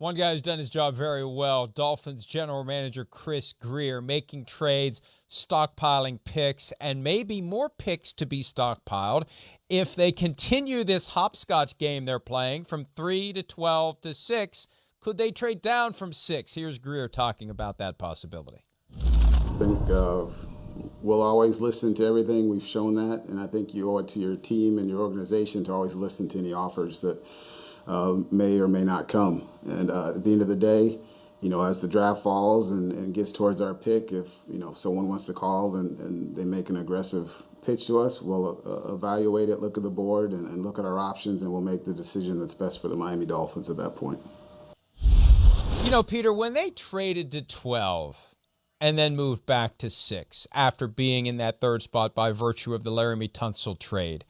One guy who's done his job very well, Dolphins general manager Chris Grier, making trades, stockpiling picks, and maybe more picks to be stockpiled if they continue this hopscotch game they're playing from 3 to 12 to 6. Could they trade down from 6? Here's Grier talking about that possibility. I think we'll always listen to everything. We've shown that, and I think you owe it to your team and your organization to always listen to any offers that may or may not come. And at the end of the day, as the draft falls and gets towards our pick, if someone wants to call and they make an aggressive pitch to us, we'll evaluate it, look at the board, and look at our options, and we'll make the decision that's best for the Miami Dolphins at that point. Peter, when they traded to 12 and then moved back to 6 after being in that third spot by virtue of the Laramie Tunsil trade,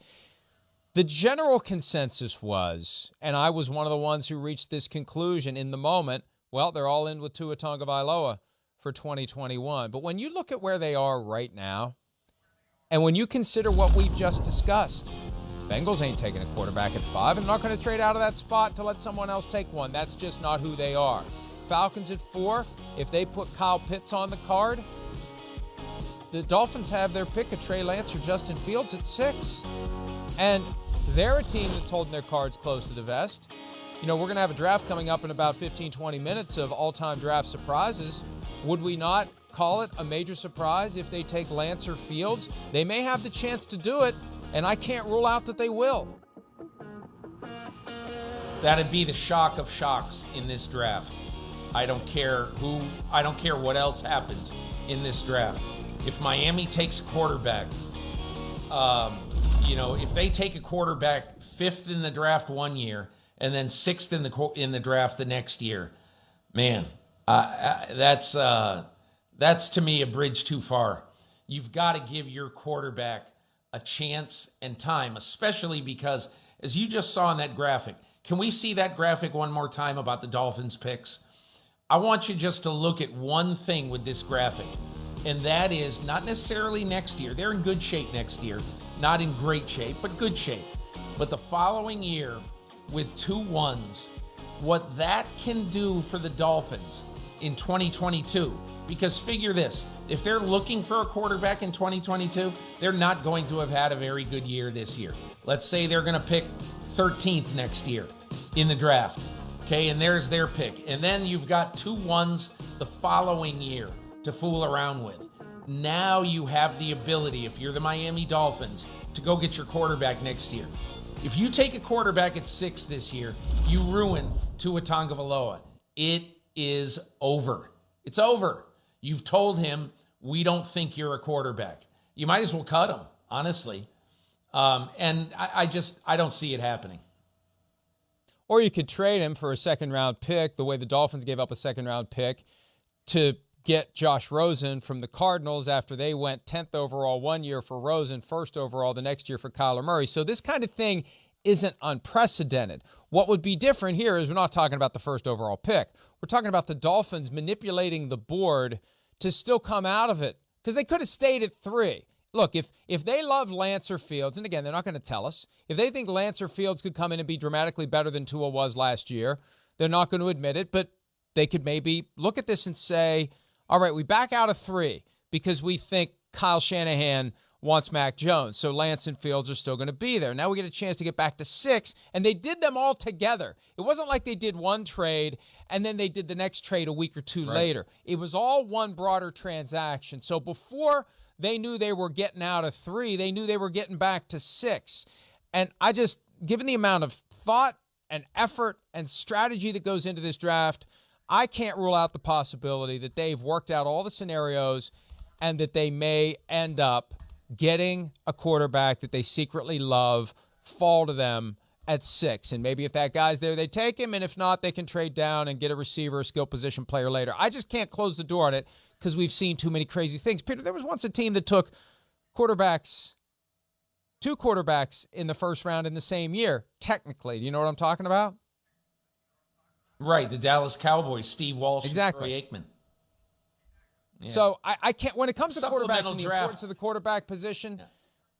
the general consensus was, and I was one of the ones who reached this conclusion in the moment, well, they're all in with Tua Tagovailoa for 2021. But when you look at where they are right now, and when you consider what we've just discussed, Bengals ain't taking a quarterback at 5 and not going to trade out of that spot to let someone else take one. That's just not who they are. Falcons at 4, if they put Kyle Pitts on the card, the Dolphins have their pick of Trey Lance or Justin Fields at 6. And they're a team that's holding their cards close to the vest. We're going to have a draft coming up in about 15, 20 minutes of all-time draft surprises. Would we not call it a major surprise if they take Lance or Fields? They may have the chance to do it, and I can't rule out that they will. That'd be the shock of shocks in this draft. I don't care what else happens in this draft. If Miami takes a quarterback, if they take a quarterback 5th in the draft one year and then 6th in the draft the next year, man, that's to me a bridge too far. You've got to give your quarterback a chance and time, especially because, as you just saw in that graphic, can we see that graphic one more time about the Dolphins picks? I want you just to look at one thing with this graphic, and that is not necessarily next year. They're in good shape next year. Not in great shape, but good shape. But the following year, with 2 1s, what that can do for the Dolphins in 2022. Because figure this, if they're looking for a quarterback in 2022, they're not going to have had a very good year this year. Let's say they're going to pick 13th next year in the draft. Okay, and there's their pick. And then you've got 2 1s the following year to fool around with. Now you have the ability, if you're the Miami Dolphins, to go get your quarterback next year. If you take a quarterback at 6 this year, you ruin Tua Tagovailoa. It is over. It's over. You've told him, we don't think you're a quarterback. You might as well cut him, honestly. And I don't see it happening. Or you could trade him for a second-round pick, the way the Dolphins gave up a second-round pick, to get Josh Rosen from the Cardinals after they went 10th overall one year for Rosen, 1st overall the next year for Kyler Murray. So this kind of thing isn't unprecedented. What would be different here is we're not talking about the 1st overall pick. We're talking about the Dolphins manipulating the board to still come out of it, because they could have stayed at 3. Look, if they love Lance or Fields, and again, they're not going to tell us, if they think Lance or Fields could come in and be dramatically better than Tua was last year, they're not going to admit it, but they could maybe look at this and say, all right, we back out of 3 because we think Kyle Shanahan wants Mac Jones, so Lance and Fields are still going to be there. Now we get a chance to get back to 6, and they did them all together. It wasn't like they did one trade and then they did the next trade a week or two later. It was all one broader transaction. So before they knew they were getting out of 3, they knew they were getting back to 6. And I just, given the amount of thought and effort and strategy that goes into this draft, I can't rule out the possibility that they've worked out all the scenarios and that they may end up getting a quarterback that they secretly love fall to them at 6. And maybe if that guy's there, they take him. And if not, they can trade down and get a receiver, a skill position player later. I just can't close the door on it because we've seen too many crazy things. Peter, there was once a team that took quarterbacks, 2 quarterbacks in the first round in the same year, technically. Do you know what I'm talking about? Right, the Dallas Cowboys, Steve Walsh, exactly. and Troy Aikman. Yeah. So I can't, when it comes to quarterbacks and the importance of the quarterback position,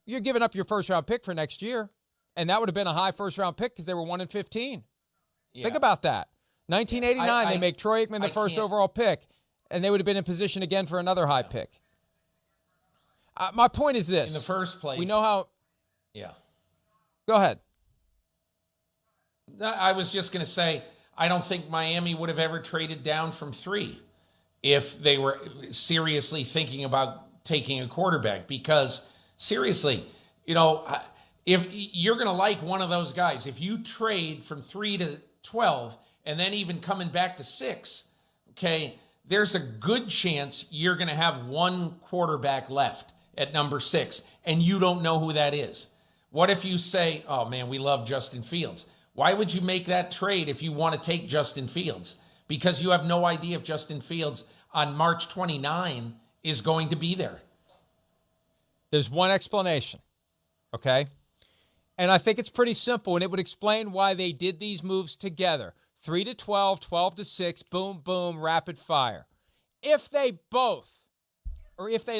you're giving up your first-round pick for next year, and that would have been a high first-round pick because they were 1-15. Yeah. Think about that. 1989, they make Troy Aikman the first overall pick, and they would have been in position again for another high pick. My point is this. In the first place. We know how. Yeah. Go ahead. I was just going to say, I don't think Miami would have ever traded down from 3 if they were seriously thinking about taking a quarterback. Because, seriously, if you're going to like one of those guys, if you trade from 3 to 12 and then even coming back to 6, okay, there's a good chance you're going to have one quarterback left at number 6, and you don't know who that is. What if you say, oh, man, we love Justin Fields? Why would you make that trade if you want to take Justin Fields? Because you have no idea if Justin Fields on March 29 is going to be there. There's one explanation, okay? And I think it's pretty simple, and it would explain why they did these moves together. 3 to 12, 12 to 6, boom, boom, rapid fire. If they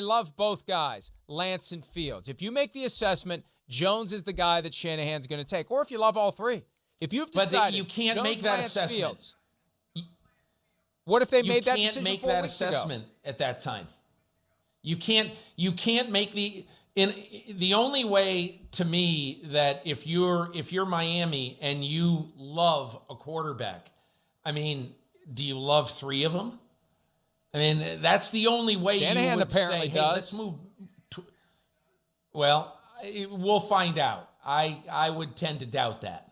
love both guys, Lance and Fields, if you make the assessment, Jones is the guy that Shanahan's going to take, or if you love all three. If you've decided, but you can't Jones, make that Lance, assessment. Fields, what if they made that decision? You can't make that assessment at that time. You can't make the only way to me that if you're Miami and you love a quarterback, I mean, do you love 3 of them? I mean, that's the only way Shanahan you would apparently say, hey, does. let's move. Well, we'll find out. I would tend to doubt that.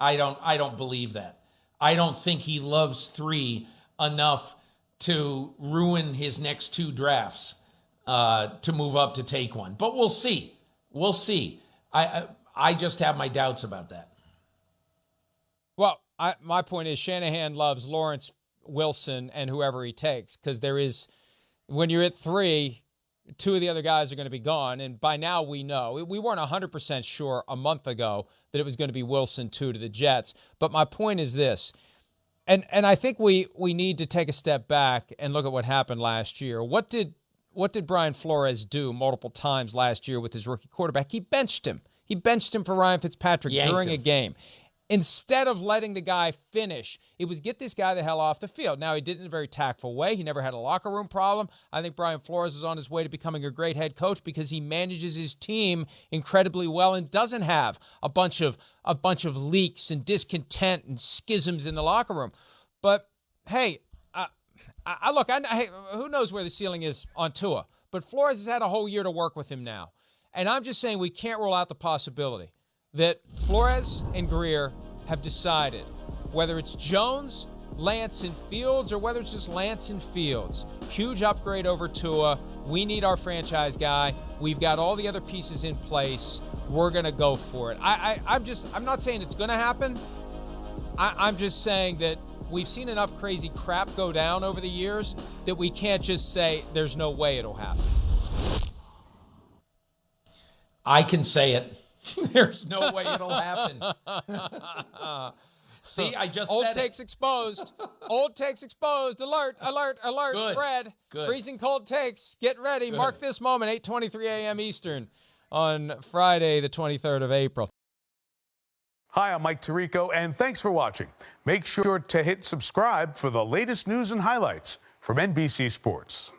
I don't believe that. I don't think he loves 3 enough to ruin his next 2 drafts to move up to take one. But we'll see. We'll see. I just have my doubts about that. Well, my point is Shanahan loves Lawrence, Wilson, and whoever he takes, because when you're at 3, 2 of the other guys are going to be gone, and by now we know. We weren't 100% sure a month ago that it was going to be Wilson 2 to the Jets. But my point is this, and I think we need to take a step back and look at what happened last year. What did Brian Flores do multiple times last year with his rookie quarterback? He benched him. He benched him for Ryan Fitzpatrick during a game. Instead of letting the guy finish, it was get this guy the hell off the field. Now, he did it in a very tactful way. He never had a locker room problem. I think Brian Flores is on his way to becoming a great head coach because he manages his team incredibly well and doesn't have a bunch of leaks and discontent and schisms in the locker room. But, hey, who knows where the ceiling is on Tua? But Flores has had a whole year to work with him now. And I'm just saying we can't rule out the possibility that Flores and Greer have decided, whether it's Jones, Lance, and Fields, or whether it's just Lance and Fields, huge upgrade over Tua. We need our franchise guy. We've got all the other pieces in place. We're going to go for it. I'm not saying it's going to happen. I'm just saying that we've seen enough crazy crap go down over the years that we can't just say there's no way it'll happen. I can say it. There's no way it'll happen. See, I just Old said takes exposed. Old takes exposed. Alert, alert, alert. Good. Fred. Good. Freezing cold takes. Get ready. Good. Mark this moment, 8:23 a.m. Eastern on Friday, the 23rd of April. Hi, I'm Mike Tirico, and thanks for watching. Make sure to hit subscribe for the latest news and highlights from NBC Sports.